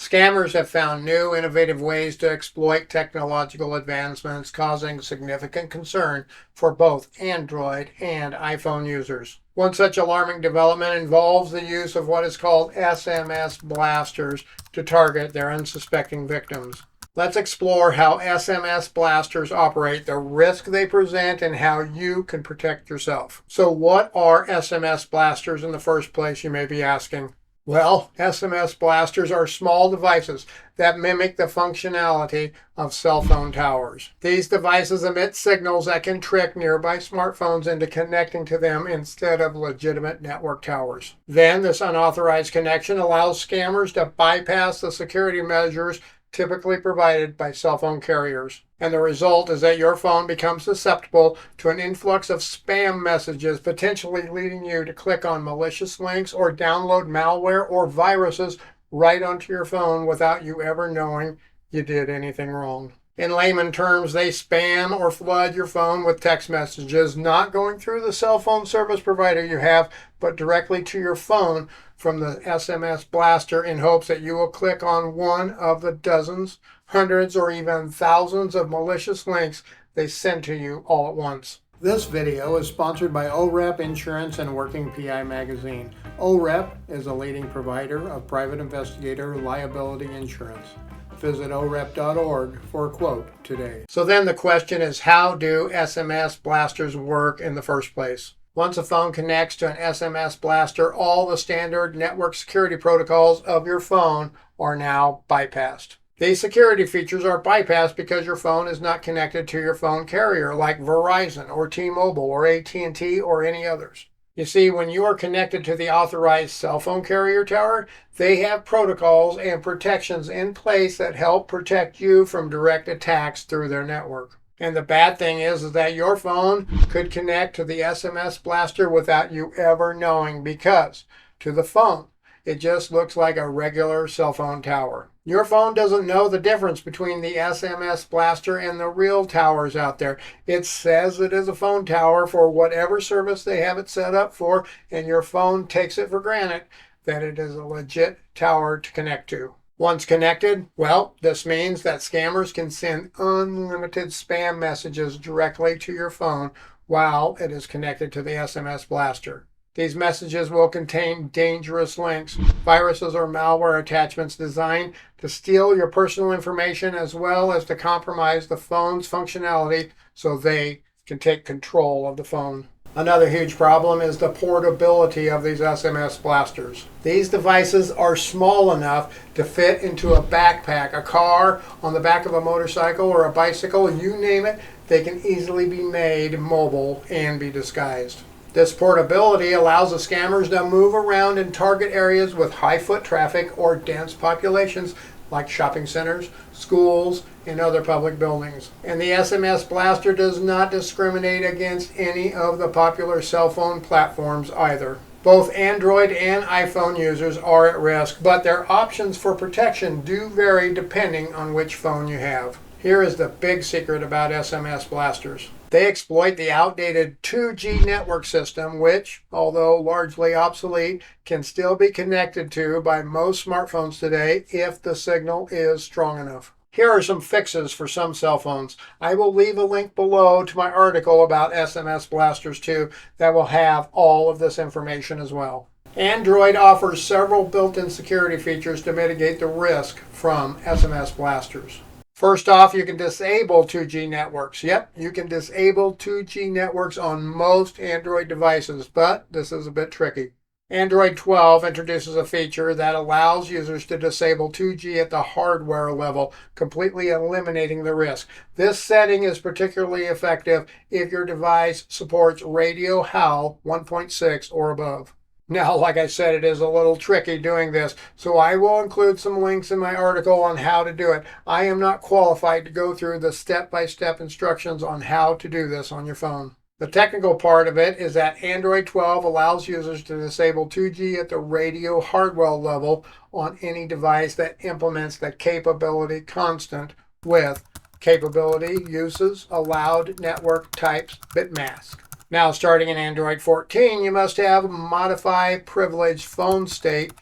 Scammers have found new, innovative ways to exploit technological advancements, causing significant concern for both Android and iPhone users. One such alarming development involves the use of what is called SMS blasters to target their unsuspecting victims. Let's explore how SMS blasters operate, the risk they present, and how you can protect yourself. So what are SMS blasters in the first place, you may be asking? Well, SMS blasters are small devices that mimic the functionality of cell phone towers. These devices emit signals that can trick nearby smartphones into connecting to them instead of legitimate network towers. Then, this unauthorized connection allows scammers to bypass the security measures typically provided by cell phone carriers. And the result is that your phone becomes susceptible to an influx of spam messages, potentially leading you to click on malicious links or download malware or viruses right onto your phone without you ever knowing you did anything wrong. In layman terms, they spam or flood your phone with text messages, not going through the cell phone service provider you have, but directly to your phone from the SMS blaster in hopes that you will click on one of the dozens, hundreds, or even thousands of malicious links they send to you all at once. This video is sponsored by OREP Insurance and Working PI Magazine. OREP is a leading provider of private investigator liability insurance. Visit orep.org for a quote today. So then the question is, how do SMS blasters work in the first place? Once a phone connects to an SMS blaster, all the standard network security protocols of your phone are now bypassed. These security features are bypassed because your phone is not connected to your phone carrier like Verizon or T-Mobile or AT&T or any others. You see, when you are connected to the authorized cell phone carrier tower, they have protocols and protections in place that help protect you from direct attacks through their network. And the bad thing is that your phone could connect to the SMS blaster without you ever knowing, because to the phone, it just looks like a regular cell phone tower. Your phone doesn't know the difference between the SMS blaster and the real towers out there. It says it is a phone tower for whatever service they have it set up for, and your phone takes it for granted that it is a legit tower to connect to. Once connected, well, this means that scammers can send unlimited spam messages directly to your phone while it is connected to the SMS blaster. These messages will contain dangerous links, viruses, or malware attachments designed to steal your personal information as well as to compromise the phone's functionality so they can take control of the phone. Another huge problem is the portability of these SMS blasters. These devices are small enough to fit into a backpack, a car, on the back of a motorcycle or a bicycle, you name it, they can easily be made mobile and be disguised. This portability allows the scammers to move around in target areas with high foot traffic or dense populations like shopping centers, schools, and other public buildings. And the SMS blaster does not discriminate against any of the popular cell phone platforms either. Both Android and iPhone users are at risk, but their options for protection do vary depending on which phone you have. Here is the big secret about SMS blasters. They exploit the outdated 2G network system, which, although largely obsolete, can still be connected to by most smartphones today if the signal is strong enough. Here are some fixes for some cell phones. I will leave a link below to my article about SMS blasters too that will have all of this information as well. Android offers several built-in security features to mitigate the risk from SMS blasters. First off, you can disable 2G networks. Yep, you can disable 2G networks on most Android devices, but this is a bit tricky. Android 12 introduces a feature that allows users to disable 2G at the hardware level, completely eliminating the risk. This setting is particularly effective if your device supports Radio HAL 1.6 or above. Now, like I said, it is a little tricky doing this, so I will include some links in my article on how to do it. I am not qualified to go through the step-by-step instructions on how to do this on your phone. The technical part of it is that Android 12 allows users to disable 2G at the radio hardware level on any device that implements the capability constant with capability uses allowed network types bitmask. Now, starting in Android 14, you must have modify privileged phone state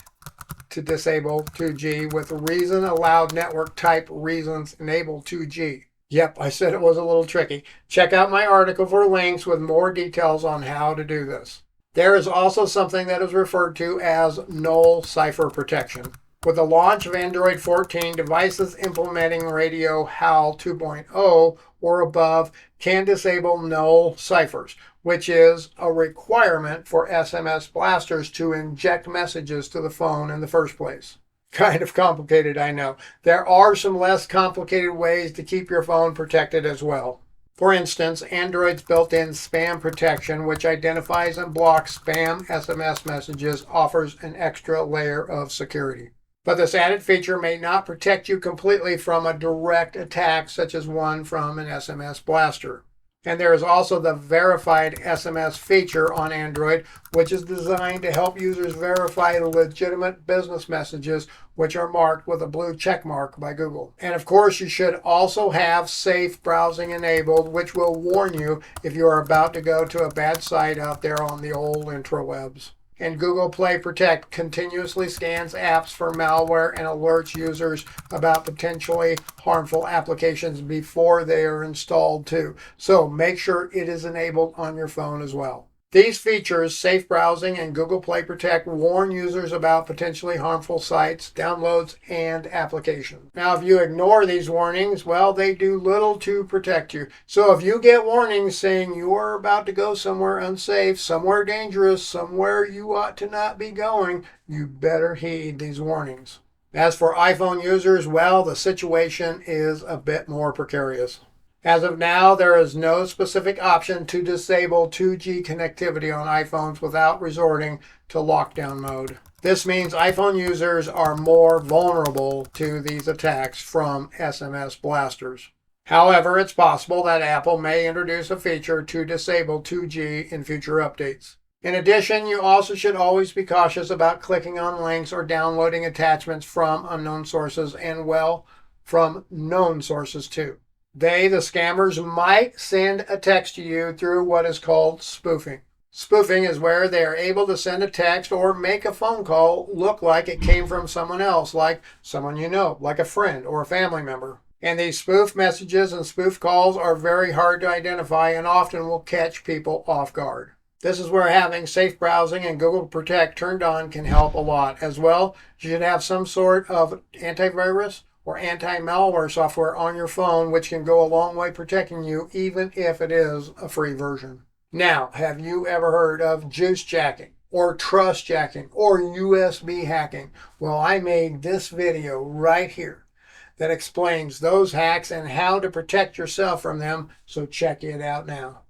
to disable 2G with reason allowed network type reasons enable 2G. Yep, I said it was a little tricky. Check out my article for links with more details on how to do this. There is also something that is referred to as null cipher protection. With the launch of Android 14, devices implementing Radio HAL 2.0 or above can disable null ciphers, which is a requirement for SMS blasters to inject messages to the phone in the first place. Kind of complicated, I know. There are some less complicated ways to keep your phone protected as well. For instance, Android's built-in spam protection, which identifies and blocks spam SMS messages, offers an extra layer of security. But this added feature may not protect you completely from a direct attack, such as one from an SMS blaster. And there is also the verified SMS feature on Android, which is designed to help users verify legitimate business messages, which are marked with a blue check mark by Google. And of course, you should also have safe browsing enabled, which will warn you if you are about to go to a bad site out there on the old intrawebs. And Google Play Protect continuously scans apps for malware and alerts users about potentially harmful applications before they are installed too. So make sure it is enabled on your phone as well. These features, safe browsing and Google Play Protect, warn users about potentially harmful sites, downloads, and applications. Now, if you ignore these warnings, well, they do little to protect you. So if you get warnings saying you are about to go somewhere unsafe, somewhere dangerous, somewhere you ought to not be going, you better heed these warnings. As for iPhone users, well, the situation is a bit more precarious. As of now, there is no specific option to disable 2G connectivity on iPhones without resorting to lockdown mode. This means iPhone users are more vulnerable to these attacks from SMS blasters. However, it's possible that Apple may introduce a feature to disable 2G in future updates. In addition, you also should always be cautious about clicking on links or downloading attachments from unknown sources and, well, from known sources too. The scammers, might send a text to you through what is called spoofing. Spoofing is where they are able to send a text or make a phone call look like it came from someone else, like someone you know, like a friend or a family member. And these spoof messages and spoof calls are very hard to identify and often will catch people off guard. This is where having safe browsing and Google Protect turned on can help a lot. As well, you should have some sort of antivirus or anti-malware software on your phone, which can go a long way protecting you, even if it is a free version. Now, have you ever heard of juice jacking or trust jacking or USB hacking? Well, I made this video right here that explains those hacks and how to protect yourself from them, so check it out now.